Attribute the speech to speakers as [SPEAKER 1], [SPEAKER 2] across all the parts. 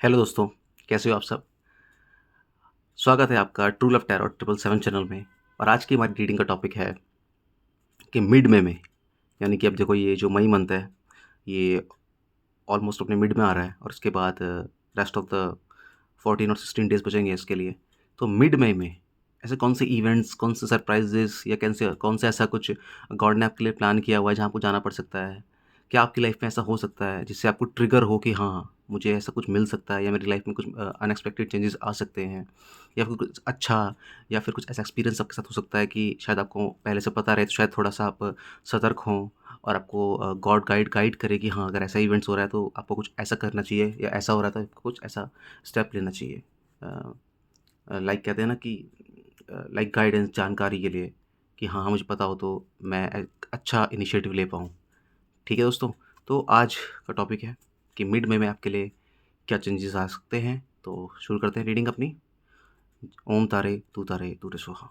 [SPEAKER 1] Hello दोस्तों, कैसे हो आप सब? स्वागत है आपका ट्रू लव टैरो 777 चैनल में। और आज की हमारी रीडिंग का टॉपिक है कि मिड में यानी कि अब देखो ये जो मई मंथ है, ये ऑलमोस्ट अपने मिड में आ रहा है और उसके बाद रेस्ट ऑफ द 14 और 16 डेज़ बचेंगे इसके लिए। तो मिड मई में ऐसे कौन से इवेंट्स, कौन से सरप्राइज़ेज़ या कौन से ऐसा कुछ गॉड ने आपके लिए प्लान किया हुआ है जहाँ आपको जाना पड़ सकता है? क्या आपकी लाइफ़ में ऐसा हो सकता है जिससे आपको ट्रिगर हो कि हाँ, मुझे ऐसा कुछ मिल सकता है या मेरी लाइफ़ में कुछ अनएक्सपेक्टेड चेंजेस आ सकते हैं? या फिर कुछ अच्छा, या फिर कुछ ऐसा एक्सपीरियंस आपके साथ हो सकता है कि शायद आपको पहले से पता रहे तो शायद थोड़ा-सा आप सतर्क हों और आपको गॉड गाइड करे कि हाँ, अगर ऐसा इवेंट्स हो रहा है तो आपको कुछ ऐसा करना चाहिए, या ऐसा हो रहा है तो आपको कुछ ऐसा स्टेप लेना चाहिए। लाइक कहते हैं ना कि लाइक गाइडेंस, जानकारी के लिए कि हाँ, मुझे पता हो तो मैं एक अच्छा इनिशिएटिव ले पाऊँ। ठीक है दोस्तों? तो आज का टॉपिक है कि मिड में आपके लिए क्या चेंजेस आ सकते हैं। तो शुरू करते हैं रीडिंग अपनी। ओम तारे तू रे स्वाहा।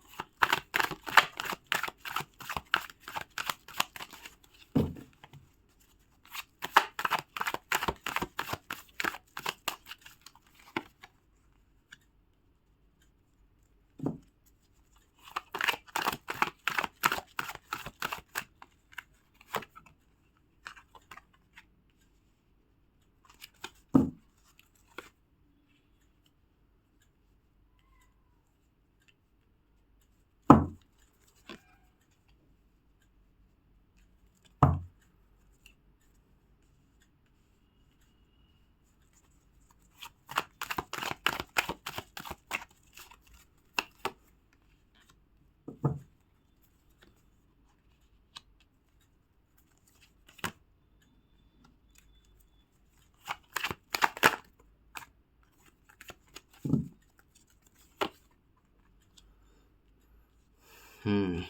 [SPEAKER 1] हुँ।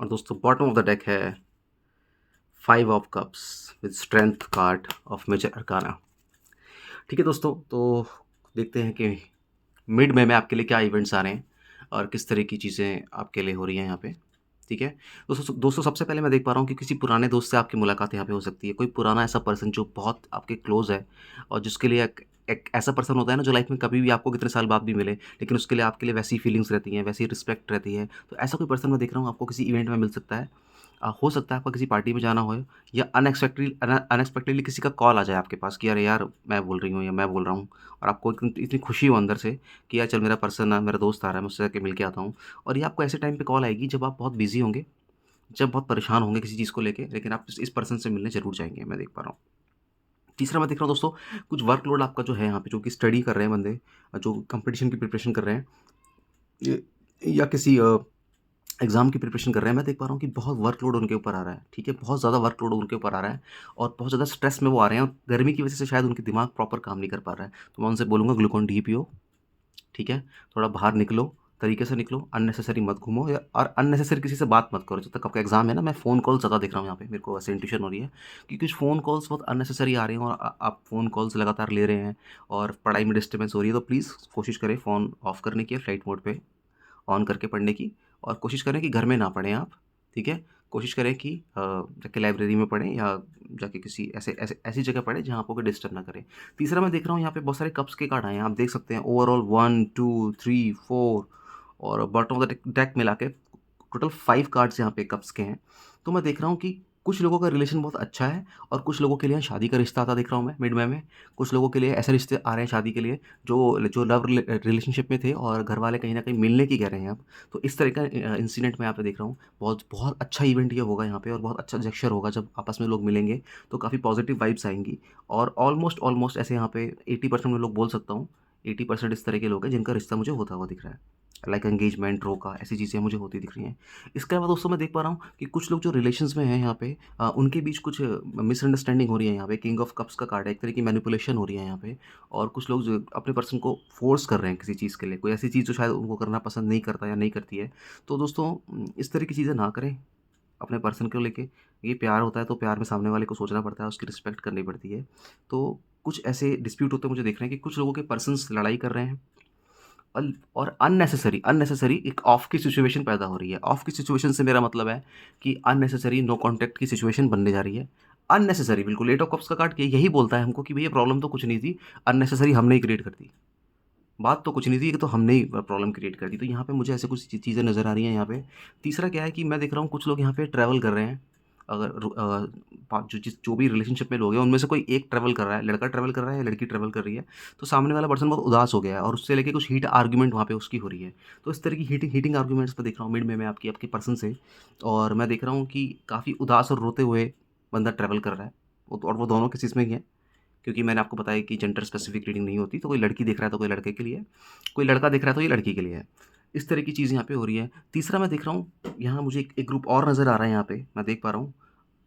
[SPEAKER 1] और दोस्तों बॉटम ऑफ द डेक है 5 of cups with strength card of major arcana. ठीक है दोस्तों, तो देखते हैं कि मिड में आपके लिए क्या इवेंट्स आ रहे हैं और किस तरह की चीज़ें आपके लिए हो रही हैं यहाँ पे। ठीक है? दोस्तों सबसे पहले मैं देख पा रहा हूँ कि किसी पुराने दोस्त से आपकी मुलाकात यहाँ पे हो सकती है। कोई पुराना ऐसा पर्सन जो बहुत आपके क्लोज़ है और जिसके लिए एक एक ऐसा पर्सन होता है ना जो लाइफ़ में कभी भी आपको कितने साल बाद भी मिले, लेकिन उसके लिए आपके लिए वैसी फीलिंग्स रहती हैं, वैसी रिस्पेक्ट रहती है। तो ऐसा कोई पर्सन मैं देख रहा हूँ आपको किसी इवेंट में मिल सकता है। हो सकता है आपका किसी पार्टी में जाना हो, या अनएक्सपेक्टेडली किसी का कॉल आ जाए आपके पास कि अरे यार, मैं बोल रही हूँ या मैं बोल रहा हूँ, और आपको इतनी इतनी खुशी हो अंदर से कि यार चल, मेरा पर्सन मेरा दोस्त आ रहा है, मैं उससे जाके मिल के आता हूँ। और ये आपको ऐसे टाइम पे कॉल आएगी जब आप बहुत बिज़ी होंगे, जब बहुत परेशान होंगे किसी चीज़ को लेके, लेकिन आप इस पर्सन से मिलने ज़रूर जाएँगे, मैं देख पा रहा हूँ। तीसरा मैं देख रहा हूँ दोस्तों, कुछ वर्कलोड आपका जो है यहाँ पे, जो कि स्टडी कर रहे हैं बंदे, जो कॉम्पिटिशन की प्रिपरेशन कर रहे हैं, ये या किसी एग्ज़ाम की प्रिपरेशन कर रहे हैं, मैं देख पा रहा हूँ कि बहुत वर्कलोड उनके ऊपर आ रहा है, ठीक है? बहुत ज़्यादा वर्कलोड उनके ऊपर आ रहा है और बहुत ज़्यादा स्ट्रेस में वो आ रहे हैं, और गर्मी की वजह से शायद उनके दिमाग प्रॉपर काम नहीं कर पा रहा है। तो मैं उनसे बोलूँगा ग्लूकोन डी पियो, ठीक है? थोड़ा बाहर निकलो, तरीके से निकलो, अननेसेसरी मत घूमो, या और अननेसेसरी किसी से बात मत करो। जब तक आपका एग्ज़ाम है ना, मैं फ़ोन कॉल ज़्यादा देख रहा हूँ यहाँ पे, मेरे को ऐसे इंट्यूशन हो रही है कि कुछ फ़ोन कॉल्स बहुत अननेसेसरी आ रही हैं, और आप फ़ोन कॉल्स लगातार ले रहे हैं और पढ़ाई में डिस्टर्बेंस हो रही है, तो प्लीज़ कोशिश करें फ़ोन ऑफ करने की, फ्लाइट मोड पे ऑन करके पढ़ने की, और कोशिश करें कि घर में ना पढ़ें आप, ठीक है? कोशिश करें कि जाके लाइब्रेरी में पढ़ें, या जाके किसी ऐसी जगह पढ़ें जहाँ आपको कोई डिस्टर्ब ना करे। तीसरा मैं देख रहा हूँ यहाँ पे बहुत सारे कप्स के कार्ड आए हैं, आप देख सकते हैं ओवरऑल 1, 2, 3, 4, और बॉटम ऑफ द डेक मिला के टोटल 5 कार्ड्स यहाँ पे कप्स के हैं। तो मैं देख रहा हूँ कि कुछ लोगों का रिलेशन बहुत अच्छा है, और कुछ लोगों के लिए शादी का रिश्ता आता देख रहा हूँ मैं मिड में। कुछ लोगों के लिए ऐसे रिश्ते आ रहे हैं शादी के लिए जो जो रिलेशनशिप में थे, और घरवाले कहीं न कहीं मिलने की कह रहे हैं अब। तो इस तरह का इंसिडेंट मैं यहाँ पे देख रहा हूँ। बहुत बहुत अच्छा इवेंट ये होगा यहाँ पे, और बहुत अच्छा जेस्चर होगा जब आपस में लोग मिलेंगे, तो काफ़ी पॉज़िटिव वाइब्स आएँगी। और ऑलमोस्ट ऑलमोस्ट ऐसे यहाँ पे 80% मैं लोग बोल सकता हूँ, 80% इस तरह के लोग हैं जिनका रिश्ता मुझे होता हुआ दिख रहा है। लाइक एंगेजमेंट, रोका, ऐसी चीज़ें मुझे होती दिख रही हैं। इसके अलावा दोस्तों मैं देख पा रहा हूँ कि कुछ लोग जो रिलेशंस में हैं यहाँ पे, उनके बीच कुछ मिसअंडरस्टैंडिंग हो रही है यहाँ पे। किंग ऑफ कप्स का कार्ड है, एक तरह की मैनिपुलेशन हो रही है यहाँ पे, और कुछ लोग जो अपने पर्सन को फ़ोर्स कर रहे हैं किसी चीज़ के लिए, कोई ऐसी चीज़ जो शायद उनको करना पसंद नहीं करता या नहीं करती है। तो दोस्तों इस तरह की चीज़ें ना करें अपने पर्सन को लेके। ये प्यार होता है तो प्यार में सामने वाले को सोचना पड़ता है, उसकी रिस्पेक्ट करनी पड़ती है। तो कुछ ऐसे डिस्प्यूट होते हैं मुझे दिख रहे हैं कि कुछ लोगों के पर्सन्स लड़ाई कर रहे हैं, और अननेसेसरी अननेसेसरी एक ऑफ की सिचुएशन पैदा हो रही है। ऑफ की सिचुएशन से मेरा मतलब है कि अननेसेसरी नो कॉन्टैक्ट की सिचुएशन बनने जा रही है। अननेसेसरी, बिल्कुल 8 ऑफ कप्स का कार्ड यही बोलता है हमको कि भैया प्रॉब्लम तो कुछ नहीं थी, अननेसेसरी हमने ही क्रिएट कर दी। बात तो कुछ नहीं थी, ये तो हमने ही प्रॉब्लम क्रिएट कर दी। तो यहाँ पे मुझे ऐसे कुछ चीज़ें नज़र आ रही हैं यहाँ पे। तीसरा क्या है कि मैं देख रहा हूँ कुछ लोग यहाँ पे ट्रैवल कर रहे हैं। अगर जो भी रिलेशनशिप में लोग हैं उनमें से कोई एक ट्रैवल कर रहा है, लड़का ट्रैवल कर रहा है या लड़की ट्रैवल कर रही है, तो सामने वाला पर्सन बहुत उदास हो गया है और उससे लेके कुछ हीट आर्ग्यूमेंट वहाँ पे उसकी हो रही है। तो इस तरह की हीटिंग आर्ग्यूमेंट्स मैं देख रहा हूँ मिड में मैं आपके पर्सन से। और मैं देख रहा हूँ कि काफ़ी उदास और रोते हुए बंदा ट्रैवल कर रहा है। और वो दोनों केसेस में ही है, क्योंकि मैंने आपको बताया कि जेंडर स्पेसिफिक रीडिंग नहीं होती। तो कोई लड़की देख रहा है तो कोई लड़के के लिए है, कोई लड़का देख रहा है तो ये लड़की के लिए है। इस तरह की चीज़ यहाँ पे हो रही है। तीसरा मैं देख रहा हूँ यहाँ मुझे एक ग्रुप और नज़र आ रहा है। यहाँ पे मैं देख पा रहा हूँ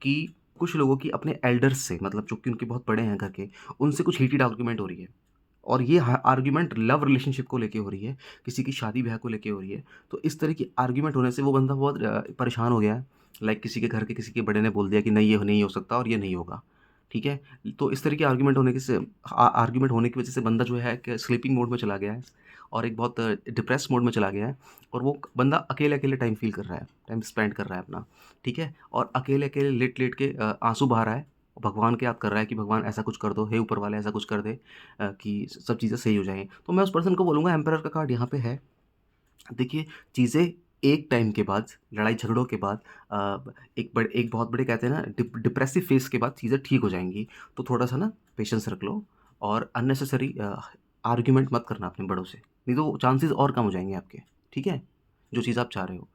[SPEAKER 1] कि कुछ लोगों की अपने एल्डर्स से, मतलब जो कि उनके बहुत बड़े हैं घर के, उनसे कुछ हीटेड आर्ग्यूमेंट हो रही है। और ये आर्ग्यूमेंट लव रिलेशनशिप को लेके हो रही है, किसी की शादी ब्याह को लेके हो रही है। तो इस तरह की आर्ग्यूमेंट होने से वो बंदा बहुत परेशान हो गया है। लाइक किसी के घर के किसी के बड़े ने बोल दिया कि नहीं ये नहीं हो सकता और ये नहीं होगा, ठीक है। तो इस तरह की आर्ग्यूमेंट होने की वजह से बंदा जो है कि स्लीपिंग मोड में चला गया है और एक बहुत डिप्रेस मोड में चला गया है। और वो बंदा अकेले अकेले टाइम फील कर रहा है, टाइम स्पेंड कर रहा है अपना, ठीक है। और अकेले अकेले लेट लेट के आंसू बहा रहा है, भगवान को याद कर रहा है कि भगवान ऐसा कुछ कर दो, हे ऊपर वाले ऐसा कुछ कर दे कि सब चीज़ें सही हो जाएँ। तो मैं उस पर्सन को बोलूँगा एम्परर का कार्ड यहाँ पे है। देखिए, चीज़ें एक टाइम के बाद, लड़ाई झगड़ों के बाद, एक बहुत बड़े कहते हैं ना डिप्रेसिव फ़ेज़ के बाद चीज़ें ठीक हो जाएँगी। तो थोड़ा-सा ना पेशेंस रख लो और अननेसेसरी आर्ग्यूमेंट मत करना अपने बड़ों से, नहीं तो चांसेस और कम हो जाएँगे आपके, ठीक है? जो चीज़ आप चाह रहे हो।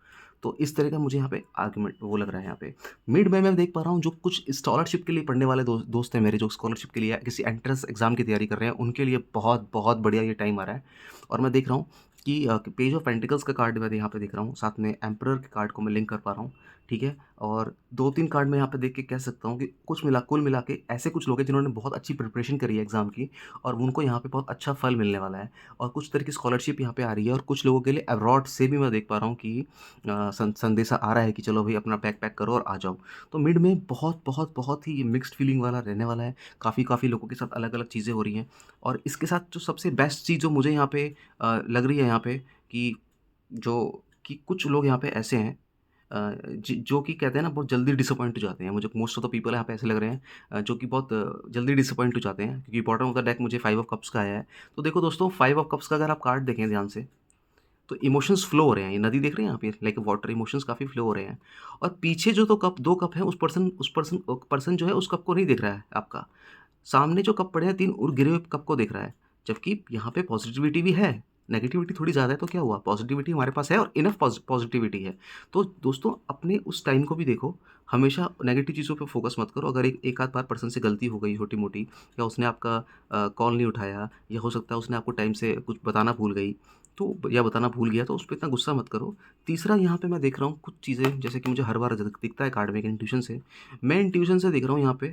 [SPEAKER 1] तो इस तरह का मुझे यहाँ पे आर्गुमेंट वो लग रहा है यहाँ पे। मिड में मैं देख पा रहा हूँ जो कुछ स्कॉलरशिप के लिए पढ़ने वाले दोस्त हैं मेरे, जो स्कॉलरशिप के लिए या किसी एंट्रेंस एग्ज़ाम की तैयारी कर रहे हैं, उनके लिए बहुत, बहुत बढ़िया ये टाइम आ रहा है। और मैं देख रहा हूँ कि पेज ऑफ पेंटिकल्स का कार्ड मैं यहाँ पे देख रहा हूँ, साथ में एम्परर के कार्ड को मैं लिंक कर पा रहा हूँ, ठीक है? और 2-3 कार्ड मैं यहाँ पे देख के कह सकता हूँ कि कुल मिला के ऐसे कुछ लोग हैं जिन्होंने बहुत अच्छी प्रिपरेशन करी है एग्ज़ाम की और उनको यहाँ पे बहुत अच्छा फल मिलने वाला है। और कुछ तरह की स्कॉलरशिप यहाँ पे आ रही है और कुछ लोगों के लिए अब्रॉड से भी मैं देख पा रहा हूँ कि संदेशा आ रहा है कि चलो भई अपना बैग पैक करो और आ जाओ। तो मिड में बहुत, बहुत, बहुत ही मिक्स्ड फीलिंग वाला रहने वाला है। काफ़ी लोगों के साथ अलग-अलग चीज़ें हो रही हैं और इसके साथ जो सबसे बेस्ट चीज़ जो मुझे यहाँ पे लग रही है यहाँ पे कि कुछ लोग यहाँ पे ऐसे हैं जो कि कहते हैं ना बहुत जल्दी डिसअपॉइंट हो जाते हैं। मुझे मोस्ट ऑफ द पीपल यहाँ पे ऐसे लग रहे हैं जो कि बहुत जल्दी डिसअपॉइंट हो जाते हैं, क्योंकि बॉटम ऑफ द डेक मुझे 5 ऑफ कप्स का आया है। तो देखो दोस्तों, 5 ऑफ कप्स का अगर आप कार्ड देखें ध्यान से, तो इमोशंस फ्लो हो रहे हैं। ये नदी देख रहे हैं आप, ये लाइक वाटर, इमोशंस काफ़ी फ्लो हो रहे हैं। और पीछे जो 2 कप हैं, उस पर्सन जो है उस कप को नहीं देख रहा है आपका। सामने जो कप पड़े हैं 3 और गिरे हुए कप को देख रहा है। जबकि यहाँ पे पॉज़िटिविटी भी है, नेगेटिविटी थोड़ी ज़्यादा है तो क्या हुआ? पॉज़िटिविटी हमारे पास है और इनफ पॉज़िटिविटी है। तो दोस्तों, अपने उस टाइम को भी देखो, हमेशा नेगेटिव चीज़ों पे फ़ोकस मत करो। अगर एक आध बार पर्सन से गलती हो गई छोटी-मोटी, या उसने आपका कॉल नहीं उठाया, या हो सकता है उसने आपको टाइम से कुछ बताना भूल गई, तो या बताना भूल गया, तो उस पे इतना गुस्सा मत करो। तीसरा यहाँ पे मैं देख रहा हूँ कुछ चीज़ें, जैसे कि मुझे हर बार दिखता है कार्ड में एक इंट्यूशन से। मैं इंट्यूशन से देख रहा हूँ यहाँ पे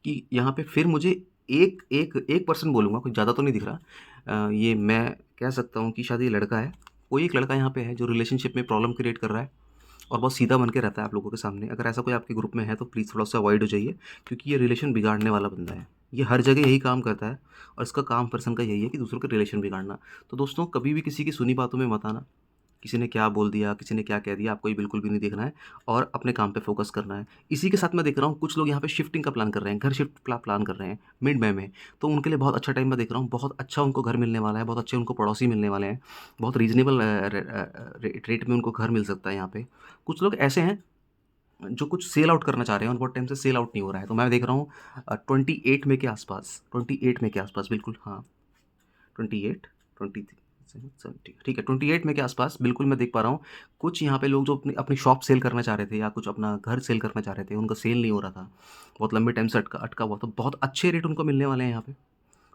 [SPEAKER 1] कि यहाँ पे फिर मुझे एक एक एक पर्सन बोलूँगा, कोई ज़्यादा तो नहीं दिख रहा। ये मैं कह सकता हूँ कि शायद ये लड़का है। कोई एक लड़का यहाँ पे है जो रिलेशनशिप में प्रॉब्लम क्रिएट कर रहा है और बहुत सीधा बन के रहता है आप लोगों के सामने। अगर ऐसा कोई आपके ग्रुप में है तो प्लीज़ थोड़ा-सा अवॉइड हो जाइए, क्योंकि ये रिलेशन बिगाड़ने वाला बंदा है। ये हर जगह यही काम करता है और इसका काम पर्सन का यही है कि दूसरों के रिलेशन बिगाड़ना। तो दोस्तों, कभी भी किसी की सुनी बातों में मत आना। किसी ने क्या बोल दिया, किसी ने क्या कह दिया, आपको ये बिल्कुल भी नहीं देखना है और अपने काम पे फ़ोकस करना है। इसी के साथ मैं देख रहा हूँ कुछ लोग यहाँ पे शिफ्टिंग का प्लान कर रहे हैं, घर शिफ्ट प्लान कर रहे हैं मिड मई में। तो उनके लिए बहुत अच्छा टाइम मैं देख रहा हूँ, बहुत अच्छा उनको घर मिलने वाला है, बहुत अच्छे उनको पड़ोसी मिलने वाले हैं, बहुत रीज़नेबल रेट में उनको घर मिल सकता है यहाँ पे। कुछ लोग ऐसे हैं जो कुछ सेल आउट करना चाह रहे हैं और बहुत टाइम से सेल आउट नहीं हो रहा है। तो मैं देख रहा हूँ 28 मई के आसपास, 28 मई के आसपास, बिल्कुल हाँ, 28, 23, 70, ठीक है, 28 मई के आसपास बिल्कुल मैं देख पा रहा हूँ। कुछ यहाँ पे लोग जो अपनी अपनी शॉप सेल करना चाह रहे थे या कुछ अपना घर सेल करना चाह रहे थे, उनका सेल नहीं हो रहा था। बहुत लंबे टाइम से अटका अटका हुआ, तो बहुत अच्छे रेट उनको मिलने वाले हैं यहाँ पे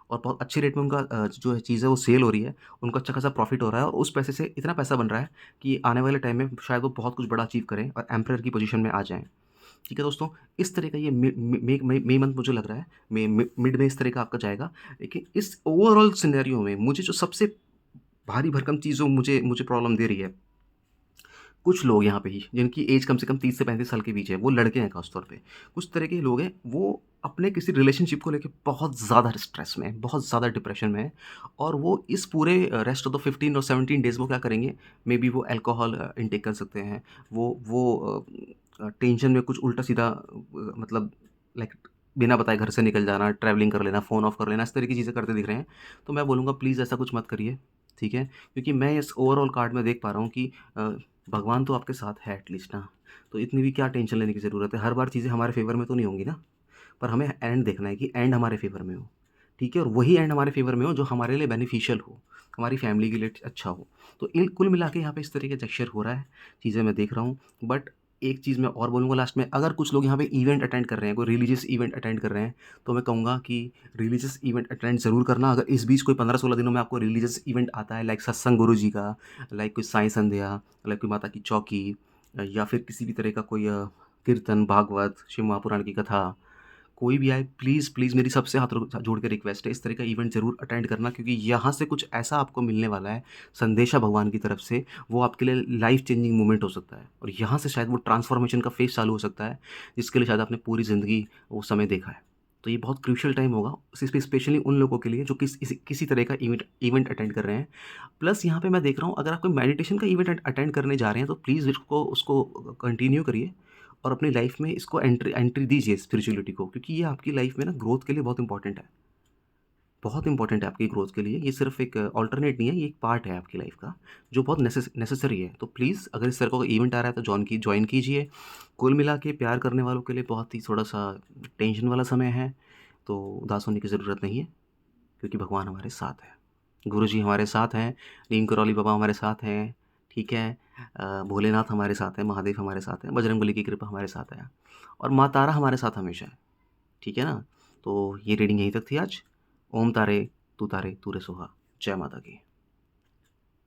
[SPEAKER 1] और बहुत अच्छे रेट में उनका जो है चीज़ है वो सेल हो रही है। उनको अच्छा खासा प्रॉफ़िट हो रहा है और उस पैसे से इतना पैसा बन रहा है कि आने वाले टाइम में शायद वो बहुत कुछ बड़ा अचीव करें और एम्परर की पोज़ीशन में आ जाएँ। ठीक है दोस्तों, इस तरह का ये मई मंथ मुझे लग रहा है, मिड में इस तरह का आपका जाएगा। लेकिन इस ओवरऑल सिनेरियो में मुझे जो सबसे भारी भरकम चीज़ जो मुझे मुझे प्रॉब्लम दे रही है, कुछ लोग यहाँ पे ही जिनकी एज कम से कम 30 से 35 साल के बीच है, वो लड़के हैं खास तौर पे। कुछ तरह के लोग हैं, वो अपने किसी रिलेशनशिप को लेके बहुत ज़्यादा स्ट्रेस में हैं, बहुत ज़्यादा डिप्रेशन में हैं और वो इस पूरे रेस्ट ऑफ द 15 और 17 डेज़ वो क्या करेंगे, मेबी वो अल्कोहल इनटेक कर सकते हैं। वो टेंशन में कुछ उल्टा-सीधा मतलब लाइक बिना बताए घर से निकल जाना, ट्रैवलिंग कर लेना, फ़ोन ऑफ कर लेना, इस तरह की चीज़ें करते दिख रहे हैं, तो मैं बोलूँगा प्लीज़ ऐसा कुछ मत करिए, ठीक है? क्योंकि मैं इस ओवरऑल कार्ड में देख पा रहा हूँ कि भगवान तो आपके साथ है एटलीस्ट ना, तो इतनी भी क्या टेंशन लेने की ज़रूरत है? हर बार चीज़ें हमारे फ़ेवर में तो नहीं होंगी ना, पर हमें एंड देखना है कि एंड हमारे फ़ेवर में हो, ठीक है? और वही एंड हमारे फ़ेवर में हो जो हमारे लिए बेनिफिशियल हो, हमारी फ़ैमिली के लिए अच्छा हो। तो इन कुल मिला के यहाँ पे इस तरह का जेस्चर हो रहा है, चीज़ें मैं देख रहा हूँ। बट एक चीज़ मैं और बोलूँगा लास्ट में, अगर कुछ लोग यहाँ पे इवेंट अटेंड कर रहे हैं, कोई रिलीजियस इवेंट अटेंड कर रहे हैं, तो मैं कहूँगा कि रिलीजियस इवेंट अटेंड ज़रूर करना। अगर इस बीच कोई 15-16 दिनों में आपको रिलीजियस इवेंट आता है, लाइक सत्संग गुरु जी का, लाइक कोई साई संध्या, लाइक कोई माता की चौकी, या फिर किसी भी तरह का कोई कीर्तन, भागवत, शिव महापुराण की कथा, कोई भी आए, प्लीज़, प्लीज़ मेरी सबसे हाथ जोड़ के रिक्वेस्ट है, इस तरह का इवेंट ज़रूर अटेंड करना, क्योंकि यहाँ से कुछ ऐसा आपको मिलने वाला है, संदेशा भगवान की तरफ से, वो आपके लिए लाइफ़ चेंजिंग मोमेंट हो सकता है, और यहाँ से शायद वो ट्रांसफॉर्मेशन का फ़ेज़ चालू हो सकता है, जिसके लिए शायद आपने पूरी ज़िंदगी वो समय देखा है। तो ये बहुत क्रूशियल टाइम होगा, स्पेशली उन लोगों के लिए जो किसी तरह का इवेंट अटेंड कर रहे हैं। प्लस यहाँ पे मैं देख रहा हूँ, अगर आप कोई मेडिटेशन का इवेंट अटेंड करने जा रहे हैं, तो प्लीज़ उसको उसको कंटिन्यू करिए, और अपनी लाइफ में इसको एंट्री एंट्री दीजिए स्पिरिचुअलिटी को, क्योंकि ये आपकी लाइफ में ना ग्रोथ के लिए बहुत इंपॉर्टेंट है। बहुत इंपॉर्टेंट है आपकी ग्रोथ के लिए। ये सिर्फ़ एक अल्टरनेट नहीं है, ये एक पार्ट है आपकी लाइफ का, जो बहुत नेसेसरी है। तो प्लीज़ अगर इस तरह का इवेंट आ रहा है तो जॉइन कीजिए। कुल मिला के प्यार करने वालों के लिए बहुत ही थोड़ा-सा टेंशन वाला समय है, तो उदास होने की ज़रूरत नहीं है, क्योंकि भगवान हमारे साथ है। गुरुजी हमारे साथ हैं, नीम करौली बाबा हमारे साथ हैं, ठीक है? भोलेनाथ हमारे साथ हैं, महादेव हमारे साथ हैं, बजरंगबली की कृपा हमारे साथ है, और माँ तारा हमारे साथ हमेशा है, ठीक है ना? तो ये रीडिंग यहीं तक थी आज। ओम तारे, तू रे सोहा। जय माता की।